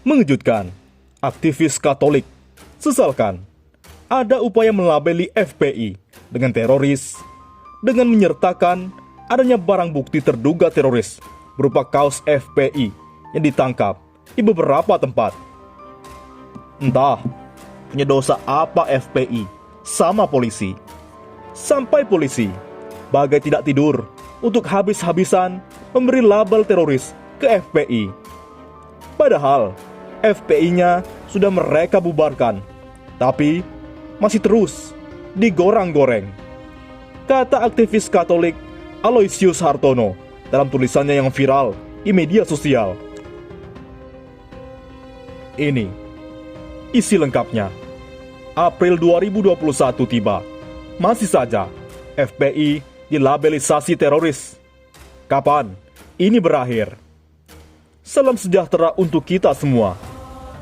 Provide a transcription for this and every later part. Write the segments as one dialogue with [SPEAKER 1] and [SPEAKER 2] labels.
[SPEAKER 1] Mengejutkan, aktivis Katolik sesalkan ada upaya melabeli FPI dengan teroris dengan menyertakan adanya barang bukti terduga teroris berupa kaos FPI yang ditangkap di beberapa tempat. Entah punya dosa apa FPI sama polisi, sampai polisi bagai tidak tidur untuk habis-habisan memberi label teroris ke FPI. Padahal FPI-nya sudah mereka bubarkan, tapi masih terus digoreng-goreng. Kata aktivis Katolik Aloysius Hartono dalam tulisannya yang viral di media sosial. Ini isi lengkapnya. April 2021 tiba. Masih saja FPI dilabelisasi teroris. Kapan ini berakhir? Salam sejahtera untuk kita semua.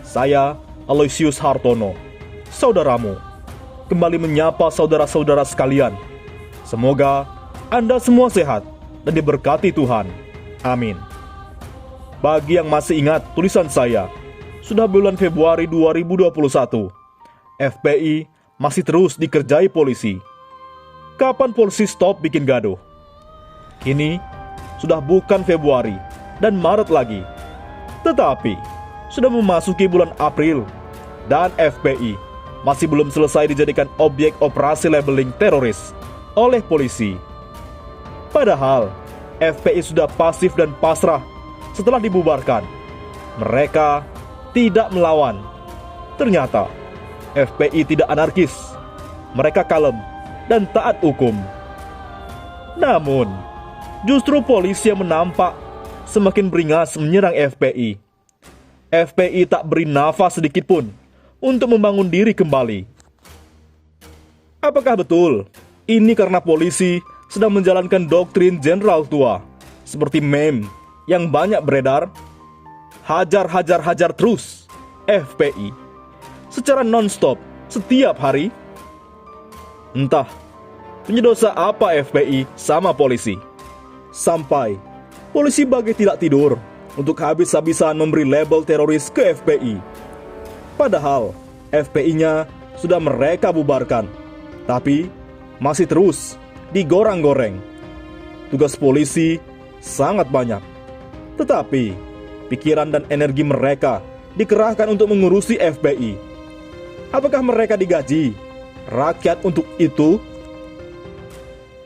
[SPEAKER 1] Saya Aloysius Hartono, saudaramu, kembali menyapa saudara-saudara sekalian. Semoga Anda semua sehat dan diberkati Tuhan. Amin. Bagi yang masih ingat tulisan saya, sudah bulan Februari 2021, FPI masih terus dikerjai polisi. Kapan polisi stop bikin gaduh? Kini sudah bukan Februari dan Maret lagi, tetapi sudah memasuki bulan April dan FPI masih belum selesai dijadikan objek operasi labeling teroris oleh polisi. Padahal FPI sudah pasif dan pasrah setelah dibubarkan. Mereka tidak melawan. Ternyata FPI tidak anarkis. Mereka kalem dan taat hukum. Namun justru polisi yang menampak semakin beringas menyerang FPI. FPI tak beri nafas sedikit pun untuk membangun diri kembali. Apakah betul ini karena polisi sedang menjalankan doktrin jenderal tua seperti meme yang banyak beredar? Hajar, hajar, hajar terus FPI secara non-stop setiap hari? Entah punya dosa apa FPI sama polisi, sampai polisi bagai tidak tidur untuk habis-habisan memberi label teroris ke FPI. Padahal FPI-nya sudah mereka bubarkan, tapi masih terus digoreng-goreng. Tugas polisi sangat banyak, tetapi pikiran dan energi mereka dikerahkan untuk mengurusi FPI. Apakah mereka digaji rakyat untuk itu?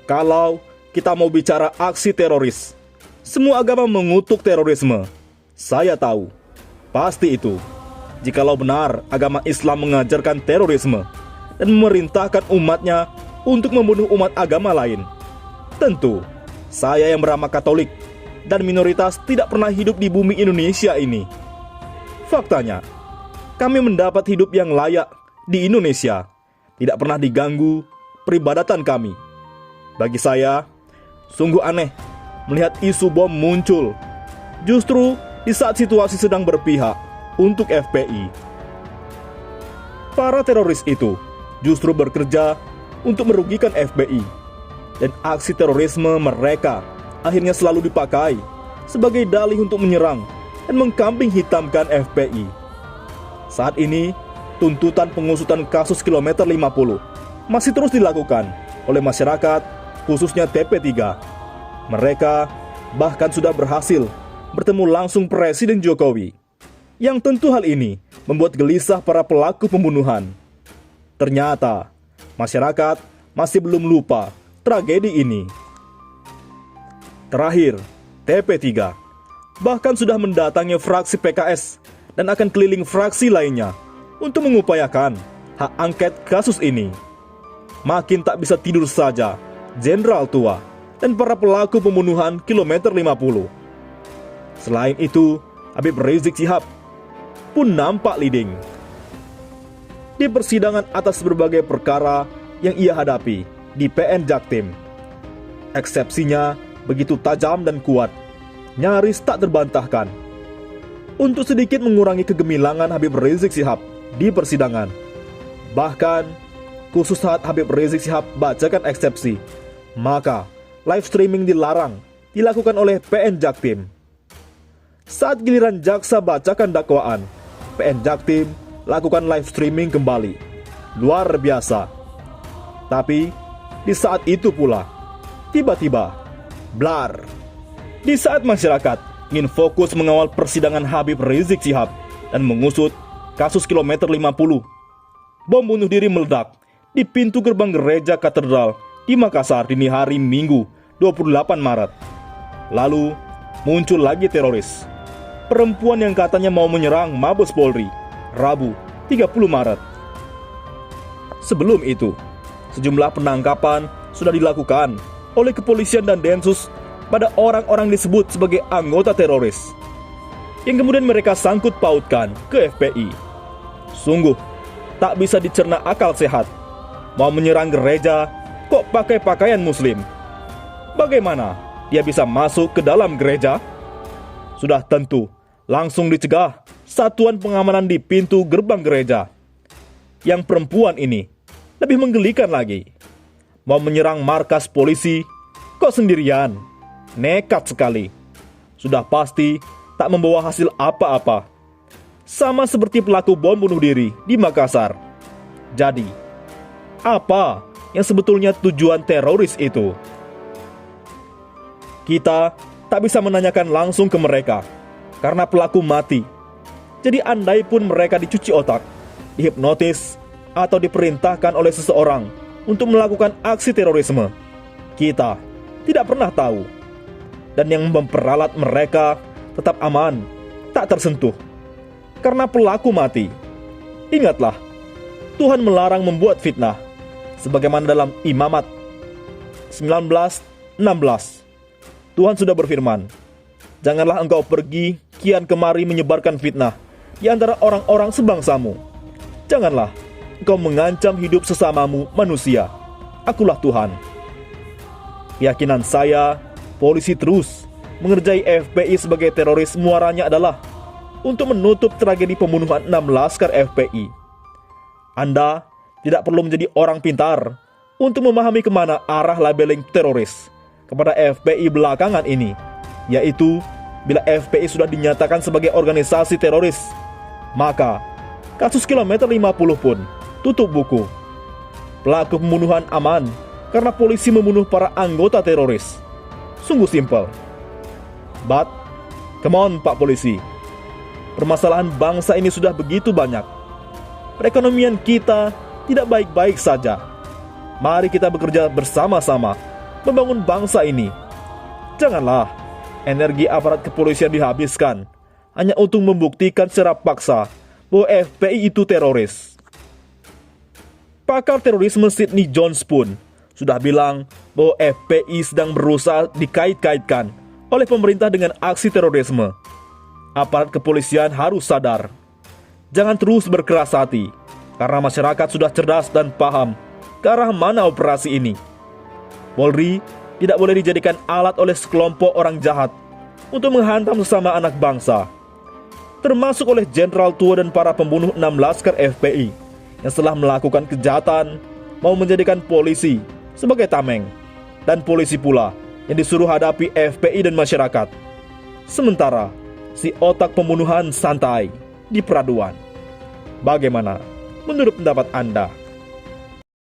[SPEAKER 1] Kalau kita mau bicara aksi teroris, semua agama mengutuk terorisme. Saya tahu, pasti itu. Jikalau benar agama Islam mengajarkan terorisme dan memerintahkan umatnya untuk membunuh umat agama lain, tentu saya yang beragama Katolik dan minoritas tidak pernah hidup di bumi Indonesia ini. Faktanya, kami mendapat hidup yang layak di Indonesia. Tidak pernah diganggu peribadatan kami. Bagi saya, sungguh aneh melihat isu bom muncul justru di saat situasi sedang berpihak untuk FPI. Para teroris itu justru bekerja untuk merugikan FPI, dan aksi terorisme mereka akhirnya selalu dipakai sebagai dalih untuk menyerang dan mengkambing hitamkan FPI. Saat ini, tuntutan pengusutan kasus kilometer 50 masih terus dilakukan oleh masyarakat, khususnya TP3. Mereka bahkan sudah berhasil bertemu langsung Presiden Jokowi, yang tentu hal ini membuat gelisah para pelaku pembunuhan. Ternyata masyarakat masih belum lupa tragedi ini. Terakhir, TP3 bahkan sudah mendatangi fraksi PKS dan akan keliling fraksi lainnya untuk mengupayakan hak angket kasus ini. Makin tak bisa tidur saja jenderal tua dan para pelaku pembunuhan kilometer 50. Selain itu, Habib Rizik Syihab pun nampak leading di persidangan atas berbagai perkara yang ia hadapi di PN Jaktim. Eksepsinya begitu tajam dan kuat, nyaris tak terbantahkan. Untuk sedikit mengurangi kegemilangan Habib Rizik Syihab di persidangan, bahkan khusus saat Habib Rizik Syihab bacakan eksepsi, maka live streaming dilarang dilakukan oleh PN Jaktim. Saat giliran jaksa bacakan dakwaan, PN Jaktim lakukan live streaming kembali. Luar biasa. Tapi di saat itu pula, tiba-tiba blar. Di saat masyarakat ingin fokus mengawal persidangan Habib Rizik Syihab dan mengusut kasus kilometer 50, bom bunuh diri meledak di pintu gerbang gereja katedral di Makassar dini hari Minggu 28 Maret. Lalu muncul lagi teroris, perempuan yang katanya mau menyerang Mabes Polri Rabu 30 Maret. Sebelum itu, sejumlah penangkapan sudah dilakukan oleh kepolisian dan Densus pada orang-orang disebut sebagai anggota teroris, yang kemudian mereka sangkut pautkan ke FPI. Sungguh tak bisa dicerna akal sehat. Mau menyerang gereja, kok pakai pakaian muslim? Bagaimana dia bisa masuk ke dalam gereja? Sudah tentu langsung dicegah satuan pengamanan di pintu gerbang gereja. Yang perempuan ini lebih menggelikan lagi. Mau menyerang markas polisi, kok sendirian? Nekat sekali. Sudah pasti tak membawa hasil apa-apa. Sama seperti pelaku bom bunuh diri di Makassar. Jadi, apa yang sebetulnya tujuan teroris itu? Kita tak bisa menanyakan langsung ke mereka, karena pelaku mati. Jadi andai pun mereka dicuci otak, dihipnotis, atau diperintahkan oleh seseorang untuk melakukan aksi terorisme, kita tidak pernah tahu. Dan yang memperalat mereka tetap aman, tak tersentuh, karena pelaku mati. Ingatlah, Tuhan melarang membuat fitnah, sebagaimana dalam Imamat 19:16. Tuhan sudah berfirman, "Janganlah engkau pergi kian kemari menyebarkan fitnah di antara orang-orang sebangsamu. Janganlah engkau mengancam hidup sesamamu manusia. Akulah Tuhan." Keyakinan saya, polisi terus mengerjai FPI sebagai teroris muaranya adalah untuk menutup tragedi pembunuhan 6 laskar FPI. Anda tidak perlu menjadi orang pintar untuk memahami kemana arah labeling teroris kepada FPI belakangan ini, yaitu bila FPI sudah dinyatakan sebagai organisasi teroris, maka kasus kilometer 50 pun tutup buku. Pelaku pembunuhan aman karena polisi membunuh para anggota teroris. Sungguh simpel. But, come on Pak Polisi. Permasalahan bangsa ini sudah begitu banyak. Perekonomian kita tidak baik-baik saja. Mari kita bekerja bersama-sama membangun bangsa ini. Janganlah energi aparat kepolisian dihabiskan hanya untuk membuktikan secara paksa bahwa FPI itu teroris. Pakar terorisme Sidney Jones pun sudah bilang bahwa FPI sedang berusaha dikait-kaitkan oleh pemerintah dengan aksi terorisme. Aparat kepolisian harus sadar. Jangan terus berkeras hati, karena masyarakat sudah cerdas dan paham ke arah mana operasi ini. Polri tidak boleh dijadikan alat oleh sekelompok orang jahat untuk menghantam sesama anak bangsa, termasuk oleh jenderal tua dan para pembunuh 6 laskar FPI yang setelah melakukan kejahatan mau menjadikan polisi sebagai tameng, dan polisi pula yang disuruh hadapi FPI dan masyarakat. Sementara si otak pembunuhan santai di peraduan. Bagaimana menurut pendapat Anda?